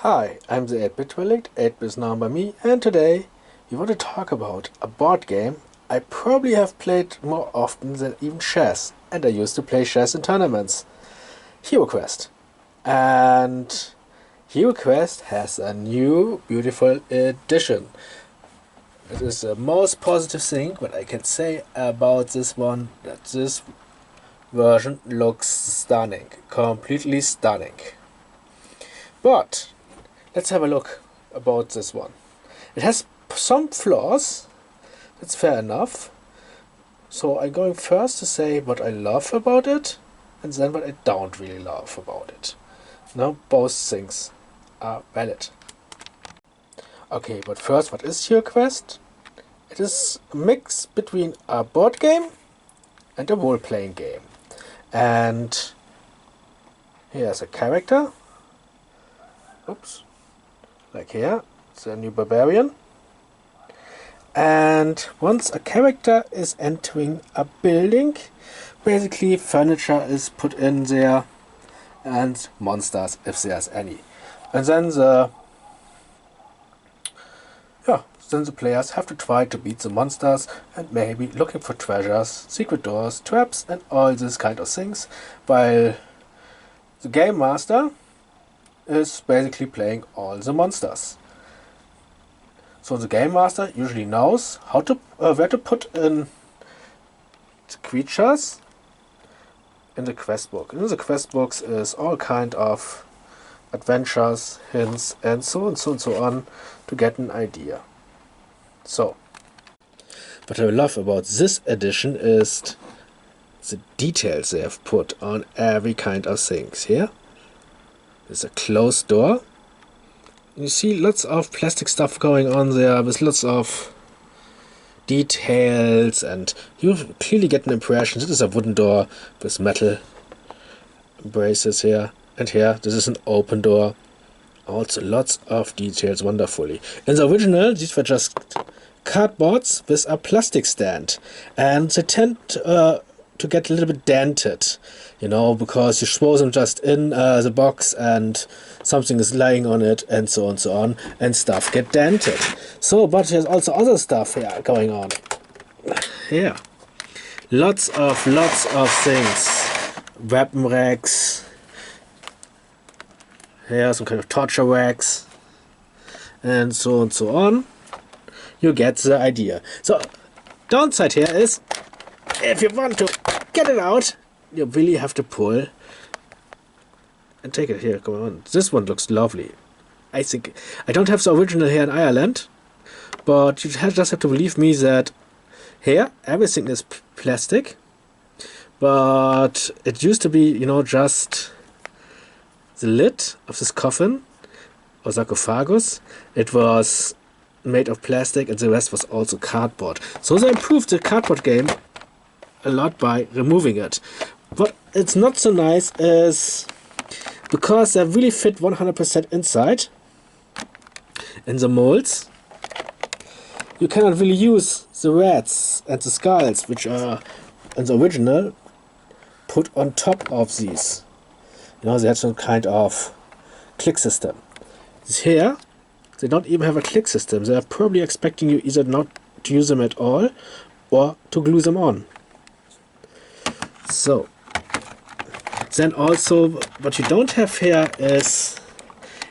Hi, I'm the 8-bit relic, 8-bit is known by me, and today we want to talk about a board game I probably have played more often than even chess, and I used to play chess in tournaments. HeroQuest. And HeroQuest has a new beautiful edition. It is the most positive thing what I can say about this one, that this version looks stunning, completely stunning. But let's have a look about this one. It has some flaws, that's fair enough. So I'm going first to say what I love about it, and then what I don't really love about it. Now both things are valid. Okay, but first, what is HeroQuest? It is a mix between a board game and a role-playing game. And here's a character. Oops. Like here, it's a new barbarian. And once a character is entering a building, basically furniture is put in there and monsters if there's any. And then the players have to try to beat the monsters and maybe looking for treasures, secret doors, traps and all these kind of things, while the game master is basically playing all the monsters. So the game master usually knows how to where to put in the creatures in the quest book. In the quest books is all kind of adventures, hints, and so on to get an idea. So, what I love about this edition is the details they have put on every kind of things. Here there's a closed door. You see lots of plastic stuff going on there with lots of details, and you clearly get an impression this is a wooden door with metal braces here, and here this is an open door. Also lots of details, wonderfully. In the original these were just cardboards with a plastic stand, and they tend to get a little bit dented, you know, because you throw them just in the box and something is lying on it, and so on, and stuff get dented. So, but there's also other stuff here going on. Here, lots of things, weapon racks. Here, some kind of torture racks, and so on. You get the idea. So, downside here is, if you want to get it out, you really have to pull and take it here. Come on, this one looks lovely. I think I don't have the original here in Ireland, but you just have to believe me that here everything is plastic, but it used to be, you know, just the lid of this coffin or sarcophagus. It was made of plastic, and the rest was also cardboard. So they improved the cardboard game a lot by removing it. What it's not so nice is because they really fit 100% inside in the molds, you cannot really use the rats and the skulls, which are in the original put on top of these. You know, they had some kind of click system. Here they don't even have a click system. They are probably expecting you either not to use them at all or to glue them on. So, then also what you don't have here is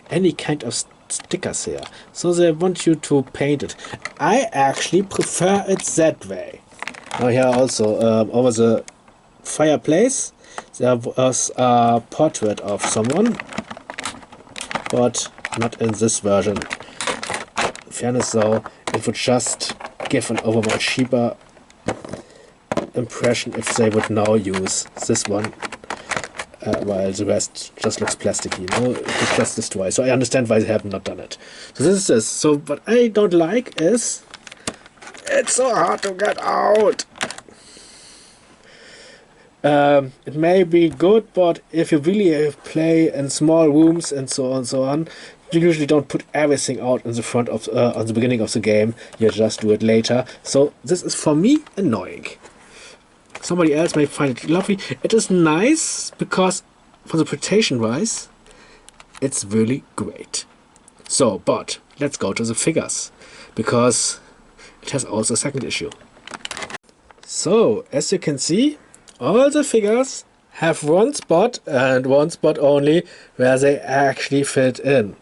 any kind of stickers here. So they want you to paint it. I actually prefer it that way. Now here also over the fireplace there was a portrait of someone, but not in this version. In fairness though, it would just give an overall cheaper impression if they would now use this one, while the rest just looks plasticky, you know, it's just destroyed. So I understand why they have not done it. So this is this. So what I don't like is it's so hard to get out. It may be good, but if you really play in small rooms and so on, you usually don't put everything out in the front of on the beginning of the game. You just do it later. So this is for me annoying. Somebody else may find it lovely. It is nice because for the presentation wise, it's really great. So, but let's go to the figures, because it has also a second issue. So, as you can see, all the figures have one spot and one spot only where they actually fit in.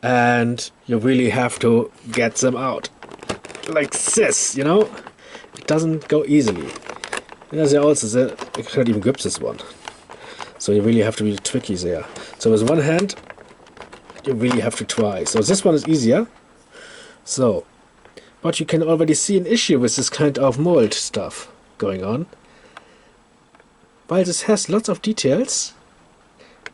And you really have to get them out. Like this, you know? It doesn't go easily. There's also, I can't even grip this one. So you really have to be tricky there. So with one hand, you really have to try. So this one is easier. So, but you can already see an issue with this kind of mold stuff going on. While this has lots of details,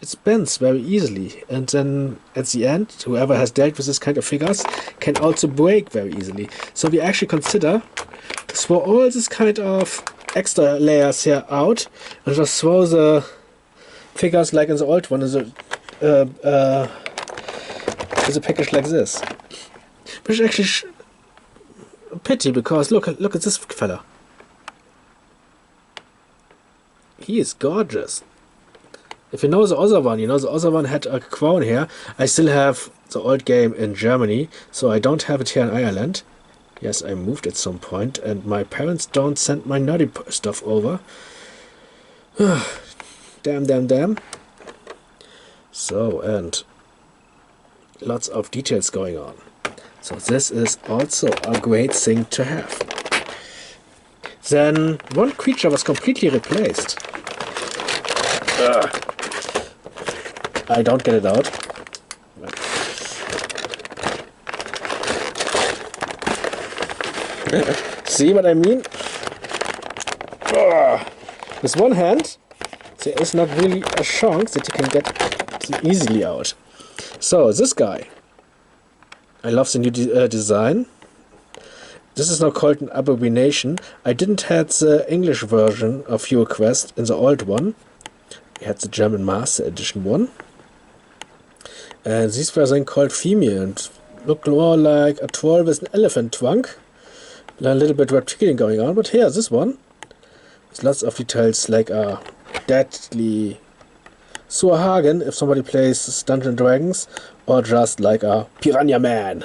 it bends very easily, and then at the end, whoever has dealt with this kind of figures can also break very easily. So we actually consider to throw all this kind of extra layers here out and just throw the figures like in the old one is a package like this. Which is actually a pity, because look at this fella. He is gorgeous. If you know the other one, you know the other one had a crown here. I still have the old game in Germany, so I don't have it here in Ireland. Yes, I moved at some point, and my parents don't send my nerdy stuff over. Damn. So, and lots of details going on. So this is also a great thing to have. Then one creature was completely replaced. I don't get it out. See what I mean? With one hand, there is not really a chance that you can get it easily out. So this guy, I love the new design. This is now called an abomination. I didn't have the English version of HeroQuest in the old one. We had the German Master Edition one. And these were then called female and look more like a troll with an elephant trunk. A little bit reptilian going on, but here, this one, with lots of details like a deadly Suahagen if somebody plays Dungeons and Dragons, or just like a Piranha Man.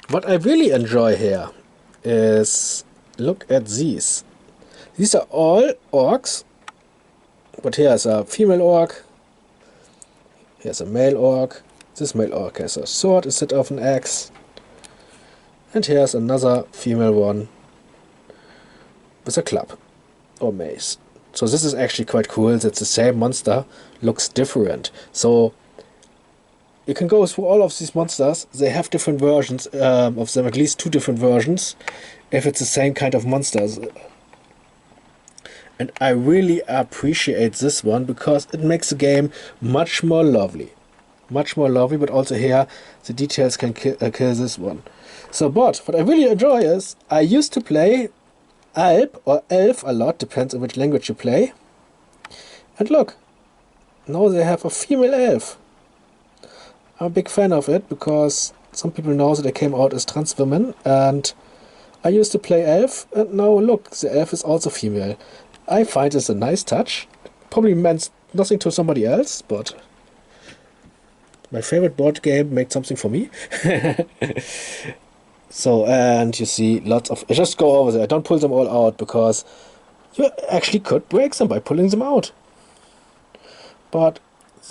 What I really enjoy here is, look at these. These are all orcs, but here's a female orc, here's a male orc, this male orc has a sword instead of an axe, and here's another female one with a club or mace. So this is actually quite cool that the same monster looks different. So you can go through all of these monsters. They have different versions of them, at least 2 different versions, if it's the same kind of monsters. And I really appreciate this one because it makes the game much more lovely. Much more lovely, but also here the details can kill this one. So, but what I really enjoy is, I used to play Alp or Elf a lot, depends on which language you play. And look, now they have a female elf. I'm a big fan of it because some people know that I came out as trans women, and I used to play elf, and now look, the elf is also female. I find this a nice touch. Probably meant nothing to somebody else, but my favorite board game made something for me. So, and you see lots of... Just go over there, don't pull them all out, because you actually could break them by pulling them out. But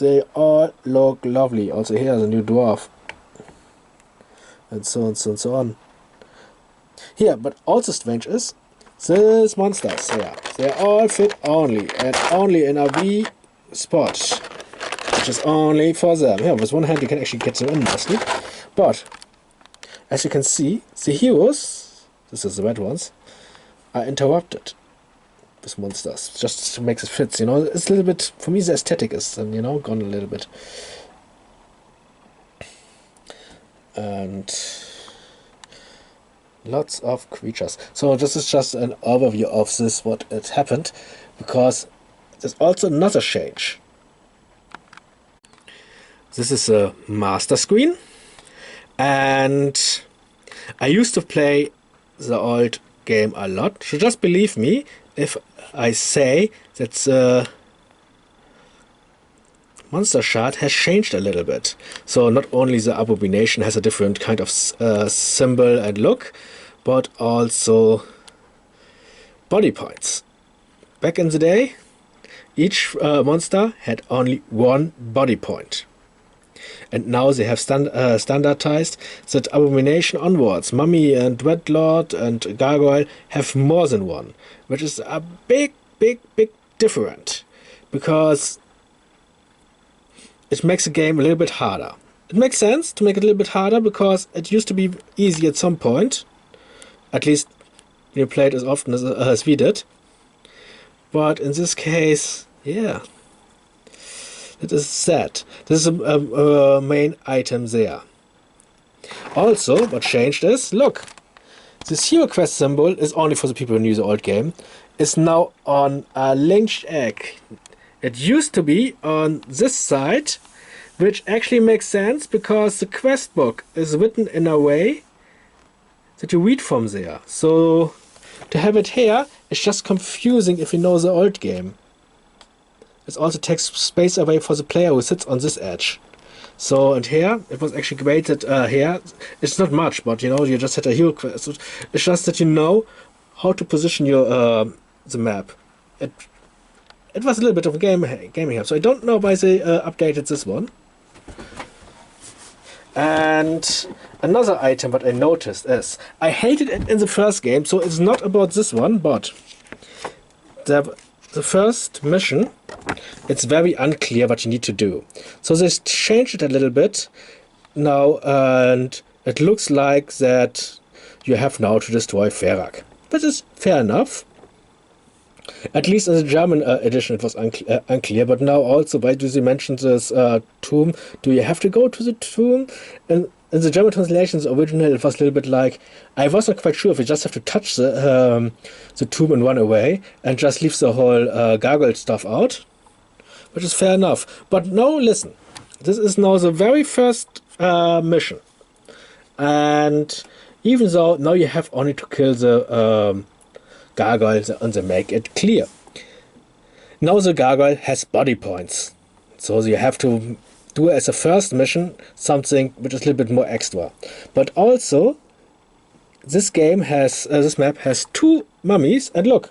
they all look lovely. Also here's a new dwarf. And so on, so on, so on. Here, but also strange is, these monsters, yeah, they all fit only, and only in a wee spot, which is only for them. Here, with one hand you can actually get them in nicely. But as you can see, the heroes, this is the red ones, are interrupted with monsters, just to make it fit, you know. It's a little bit, for me the aesthetic is, you know, gone a little bit. And lots of creatures. So this is just an overview of this, what it happened, because there's also another change. This is a master screen. And I used to play the old game a lot, so just believe me if I say that the monster shard has changed a little bit. So not only the abomination has a different kind of symbol and look, but also body points. Back in the day, each monster had only one body point. And now they have standardized that abomination onwards. Mummy and Dreadlord and Gargoyle have more than one, which is a big different, because it makes the game a little bit harder. It makes sense to make it a little bit harder because it used to be easy at some point, at least when you played as often as we did. But in this case, yeah, it is sad. This is a main item there. Also, what changed is, look, this HeroQuest symbol is only for the people who knew the old game. Is now on a linked egg. It used to be on this side, which actually makes sense because the quest book is written in a way that you read from there. So to have it here is just confusing if you know the old game. It also takes space away for the player who sits on this edge. So, and here, it was actually great that here, it's not much, but you know, you just had a HeroQuest. It's just that you know how to position your the map. It was a little bit of a gaming help, so I don't know why they updated this one. And another item what I noticed is, I hated it in the first game, so it's not about this one, but the first mission, it's very unclear what you need to do. So they changed it a little bit now, and it looks like that you have now to destroy Ferak. Which is fair enough. At least in the German edition it was unclear, but now also, why do they mention this tomb? Do you have to go to the tomb? And in the German translations original it was a little bit like, I wasn't quite sure if you just have to touch the tomb and run away and just leave the whole gargoyle stuff out, which is fair enough. But no, listen, this is now the very first mission, and even though now you have only to kill the gargoyle and they make it clear. Now the gargoyle has body points, so you have to do as a first mission something which is a little bit more extra. But also, this game has this map has two mummies, and look,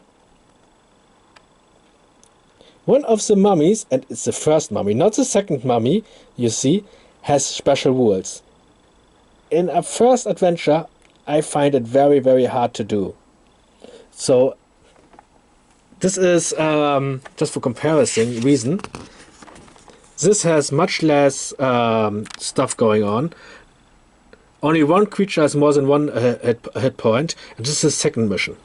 one of the mummies, and it's the first mummy, not the second mummy, you see, has special rules. In a first adventure, I find it very hard to do. So this is just for comparison reason. This has much less stuff going on. Only one creature has more than one hit point, and this is the second mission.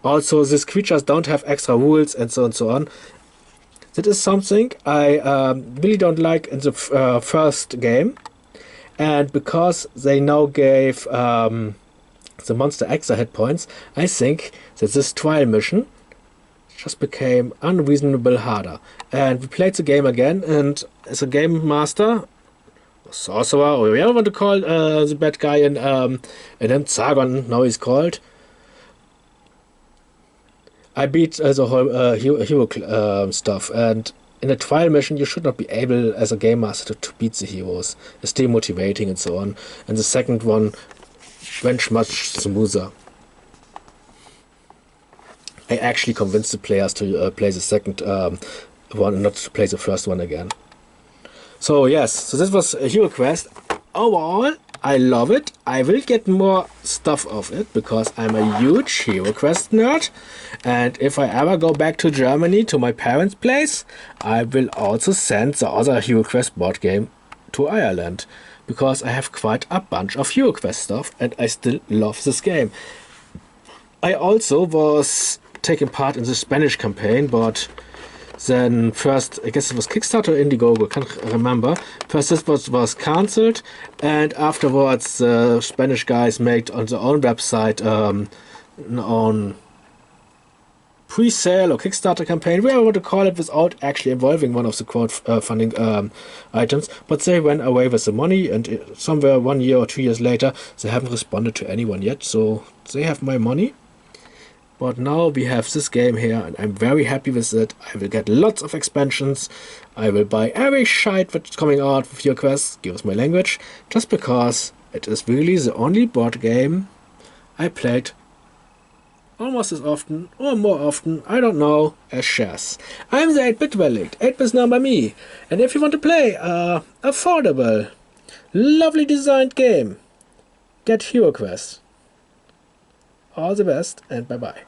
Also, these creatures don't have extra rules and so on. That is something I really don't like in the first game. And because they now gave the monster extra hit points, I think that this trial mission just became unreasonable harder. And we played the game again, and as a game master, or sorcerer, or whatever you want to call the bad guy in Zagon, now he's called, I beat the whole hero stuff. And in a trial mission, you should not be able, as a game master, to beat the heroes. It's demotivating and so on. And the second one went much smoother. I actually convinced the players to play the second one and not to play the first one again. So yes, so this was HeroQuest. Overall, I love it. I will get more stuff of it because I'm a huge HeroQuest nerd. And if I ever go back to Germany to my parents' place, I will also send the other HeroQuest board game to Ireland, because I have quite a bunch of HeroQuest stuff and I still love this game. I also was taking part in the Spanish campaign, but then first, I guess it was Kickstarter or Indiegogo, can't remember. First this was cancelled, and afterwards the Spanish guys made on their own website an own pre-sale or Kickstarter campaign, whatever you want to call it, without actually involving one of the crowdfunding items. But they went away with the money, and somewhere 1 year or 2 years later, they haven't responded to anyone yet, so they have my money. But now we have this game here, and I'm very happy with it. I will get lots of expansions. I will buy every shite that's coming out with HeroQuest, excuse my language, just because it is really the only board game I played almost as often, or more often, I don't know, as chess. I'm the 8-bit relic, 8-bit now by me. And if you want to play a affordable, lovely designed game, get HeroQuest. All the best, and bye-bye.